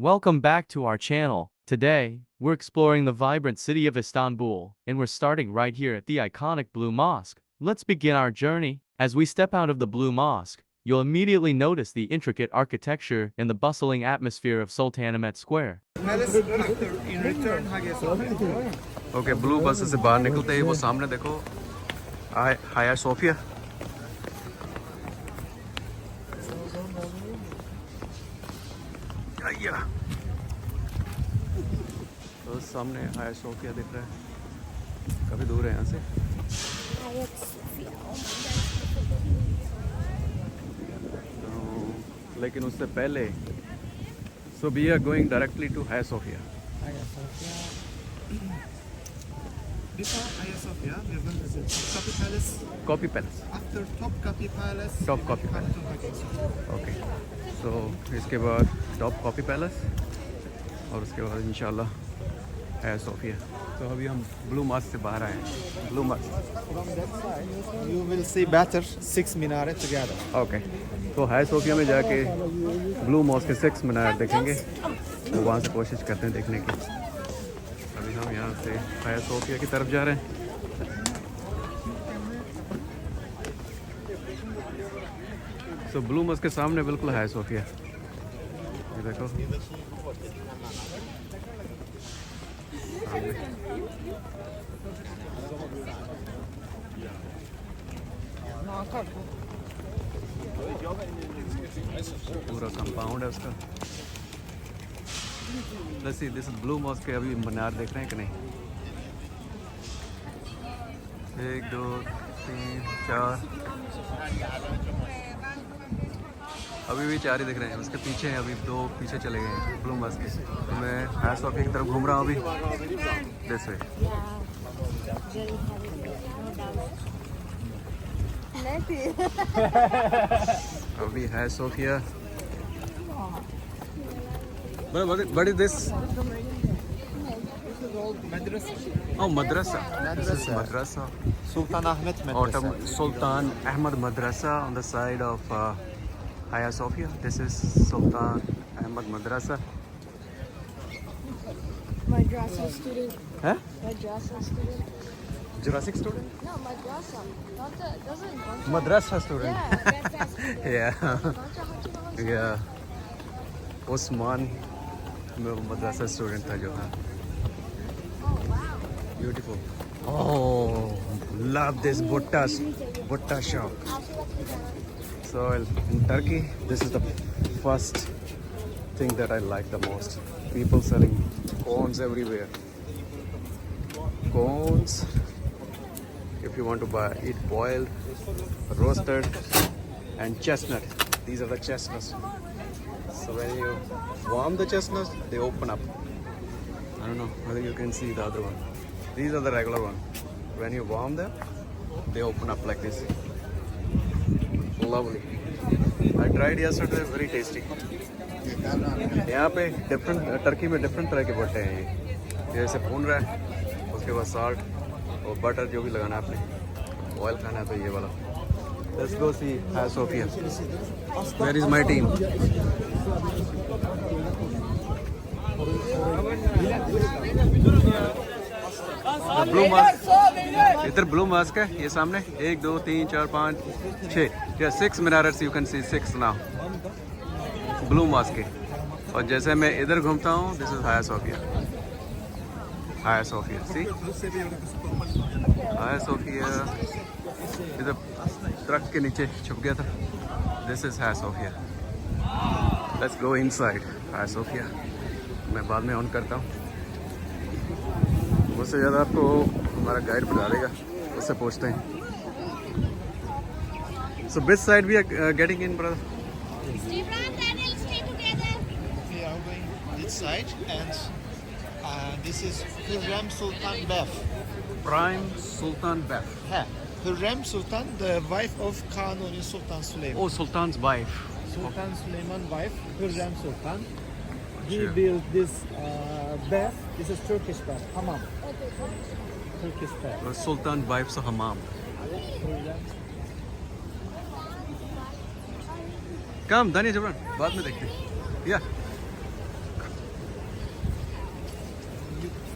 Welcome back to our channel. Today, we're exploring the vibrant city of Istanbul, and we're starting right here at the iconic Blue Mosque. Let's begin our journey. As we step out of the Blue Mosque, you'll immediately notice the intricate architecture and the bustling atmosphere of Sultanahmet Square. In return, Hagia Sophia. Okay blue बस से बाहर निकलते ही वो सामने देखो हाया Sophia तो सामने हाया सोफिया दिख रहा है काफ़ी दूर है यहाँ से तो, लेकिन उससे पहले so we are going directly to Hagia Sophia Before Hagia Sophia, we are going to visit Copy Palace. Copy palace After Topkapi Palace, Top we Copy come Palace. to Hagia Sophia. Okay so इसके बाद top copy palace और उसके बाद इंशाल्लाह हाया Sophia तो अभी हम ब्लू मास्क से बाहर आए हैं blue mask From that side, you will see better 6 minaret together. Okay तो हाया सोफिया में जाके ब्लू मॉस्क के 6 मीनार देखेंगे तो वहाँ से कोशिश करते हैं देखने की अभी हम यहाँ से हाया सोफिया की तरफ जा रहे हैं सो ब्लू मॉस्क के सामने बिल्कुल हाया सोफिया ये देखो पूरा कंपाउंड है उसका Let's see, this is blue mosque के अभी मीनार देख रहे हैं कि नहीं 1 2 3 4 अभी भी 4 ही दिख रहे हैं उसके पीछे हैं अभी 2 पीछे चले गए हैं ब्लू मॉस्क के तो मैं हाया सोफिया की तरफ घूम रहा हूँ अभी दिस वे अभी हाया Sophia what is this? Madrasa. Oh, madrasa. This is madrasa. Sultan Ahmet Madrasa. Sultan Ahmad Madrasa on the side of Hagia Sophia. This is Sultan Ahmad Madrasa. Madrasa student. Huh? Madrasa student. Jurassic student? No, madrasa. Not the, doesn't. Madrasa student. Yeah, that's Yeah. Yeah. Osman madrasa student था जो हाँ Oh, wow. beautiful oh love this butta shop so in Turkey this is the first thing that I like the most people selling cones everywhere cones if you want to buy it boiled roasted and chestnut these are the chestnuts so when you warm the chestnuts they open up I don't know whether you can see the other one these are the regular one when you warm them they open up like this lovely I tried yesterday very tasty यहाँ पे different Turkey में different तरह के भुट्टे हैं ये जैसे भून रहा है उसके बाद साल्ट और बटर जो भी लगाना है आपने ऑयल खाना है तो ये वाला Let's go see Hagia Sophia. Where is my team? Blue mask इधर ब्लू मास्क है ये सामने 1 2 3 4 5 6 या 6 minaret you can see 6 now blue mask के और जैसे मैं इधर घूमता हूँ दिस इज हाया सोफिया सी हाया सोफिया इधर ट्रक के नीचे छुप गया था दिस इज हाया सोफिया लेट्स गो इनसाइड हाया सोफिया मैं बाद में ऑन करता हूँ उससे ज़्यादा आपको हमारा गाइड बता देगा उससे पूछते हैं so which side we are getting in brother We are going this side and this is Hürrem Sultan Bef. Prime Sultan Bef. Hürrem Sultan, the wife of Kanuni Sultan Süleyman. Oh, Sultan's wife. Sultan Süleyman wife, Hürrem Sultan. He Sure. built this bath. This is Turkish bath, hammam. Turkish bath. Sultan wife's hammam. Come, Daniel Jabran. बाद में देखते हैं. Yeah.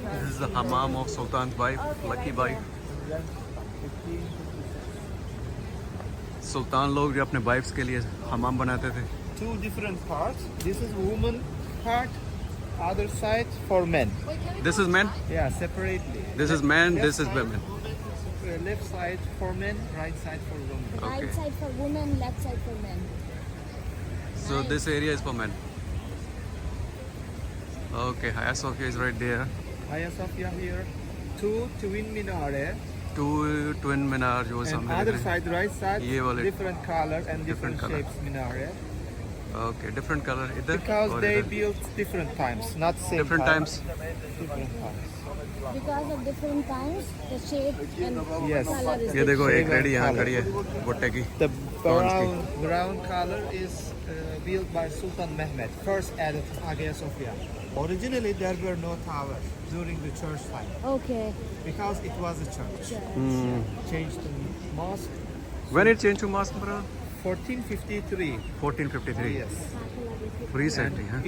This is the hammam of Sultan's wife, lucky wife. सुल्तान लोग जो अपने wives के लिए हमाम बनाते थे. Two different parts. This is woman part, other side for men. This is men. Yeah, separately. This is men. Left This is side- women. Left side for men, right side for women. Okay. Right side for women, left side for men. So this area is for men. Okay, Hagia Sophia is right there. Hagia Sophia here. Two twin minaret. Two twin minar जो And सामने other दिख रहे side, right side, ये वाले- different color and Different different color. shapes minaret. हैं. Okay, different color इधर Because और they इधर. built different times, not same Different time. times. Different times. Because of different times, the shape and Yes. color is ये देखो एक Different ready यहाँ color. खड़ी है भुट्टे की. The Bronze brown color is built by Sultan Mehmet, first added Hagia Sophia. Originally there were no towers during the church time okay. because it was a church. Changed to mosque. When it changed to mosque, bro? 1453. 1453. Yes. Recently, huh?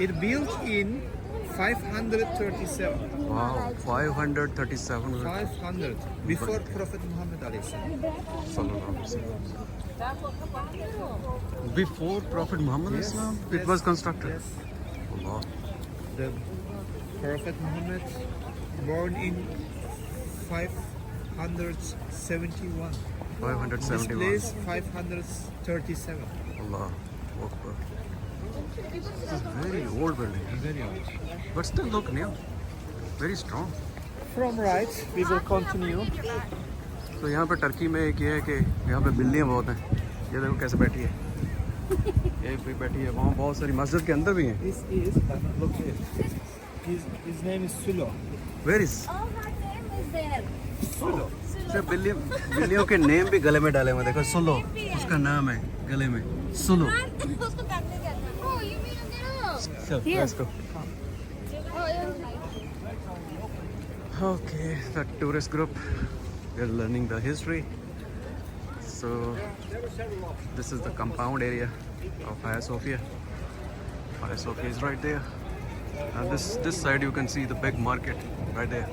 It built in 537. Wow, 537. 500 before Prophet Muhammad alayhi salam. Before Prophet Muhammad Yes, Islam, it yes, was constructed. Yes. Allah. The Prophet Muhammad born in 571. This 571. place 537. Allah Akbar. This is very old building, Very old. but still look new. Very strong. From right, we will continue. तो यहाँ पे Turkey में एक ये है कि यहाँ पे बिल्लियाँ बहुत हैं. ये देखो कैसे बैठी है. एक भी बैठी है. वहाँ बहुत सारी मस्जिद के अंदर भी हैं. This is look here. His name is Sulo. Where is? Oh, her name is there. Sulo. अच्छा बिल्लियों के नेम भी गले में डाले हुए हैं. देखो सुलो उसका नाम है गले में. सुलो. उसको करने क्या था? Oh, you mean So, let's go. Oh, yeah. Okay, the tourist group, they're learning the history. So, this is the compound area of Hagia Sophia. Hagia Sophia is right there. And this side you can see the big market right there.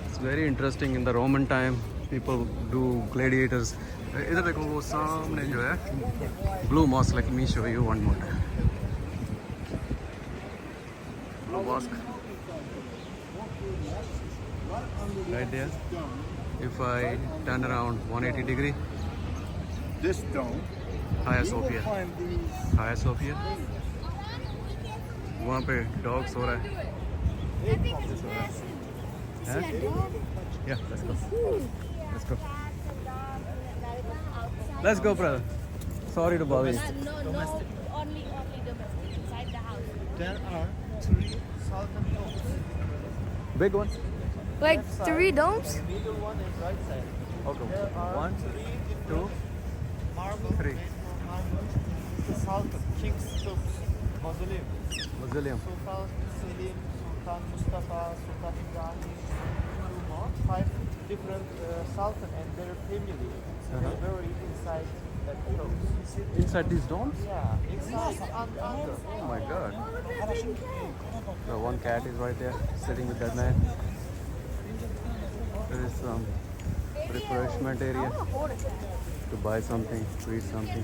It's very interesting. In the Roman time, people do gladiators. इधर देखो वो सामने जो है Blue Mosque. Let me show you one more time. Blue Mosque. Right there. If I turn around 180 degree, This dome. Hagia Sophia. Find these. Hagia Sophia. वहाँ पे dog सो रहा है. Huh? Yeah, let's go. Let's go. Let's go, brother. Sorry to bother you. No, only domestic inside the house. There are 3 Sultan domes. Big one. Like Left side, 3 domes? The middle one is right side. Okay. There are 1, 3 2, marble 3. made from marble. The Sultan, King's tombs, mausoleum. Mausoleum. Sultan Selim, Sultan Mustafa, Sultan Ibrahim, Blue Mosque, 5 different Sultan and their family. They buried inside that tombs. Inside these domes? Yeah, inside and under. Oh my God. The one cat is right there, sitting with that man. There is some refreshment area to buy something, to eat something.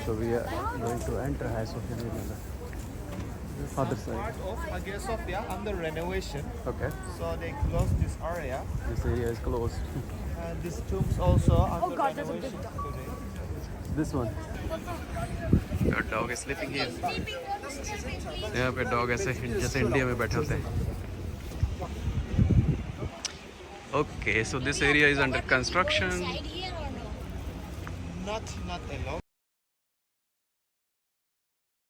So we are going to enter Hagia Sophia maybe on the other side. Part of Hagia Sophia under renovation. Okay. So they closed this area. This area is closed. And these tombs also under God, there's a big renovation today. This one. Your dog is sleeping here. यहाँ पे dog ऐसे जैसे India में बैठे होते हैं. Okay, so this area is under construction. Not alone.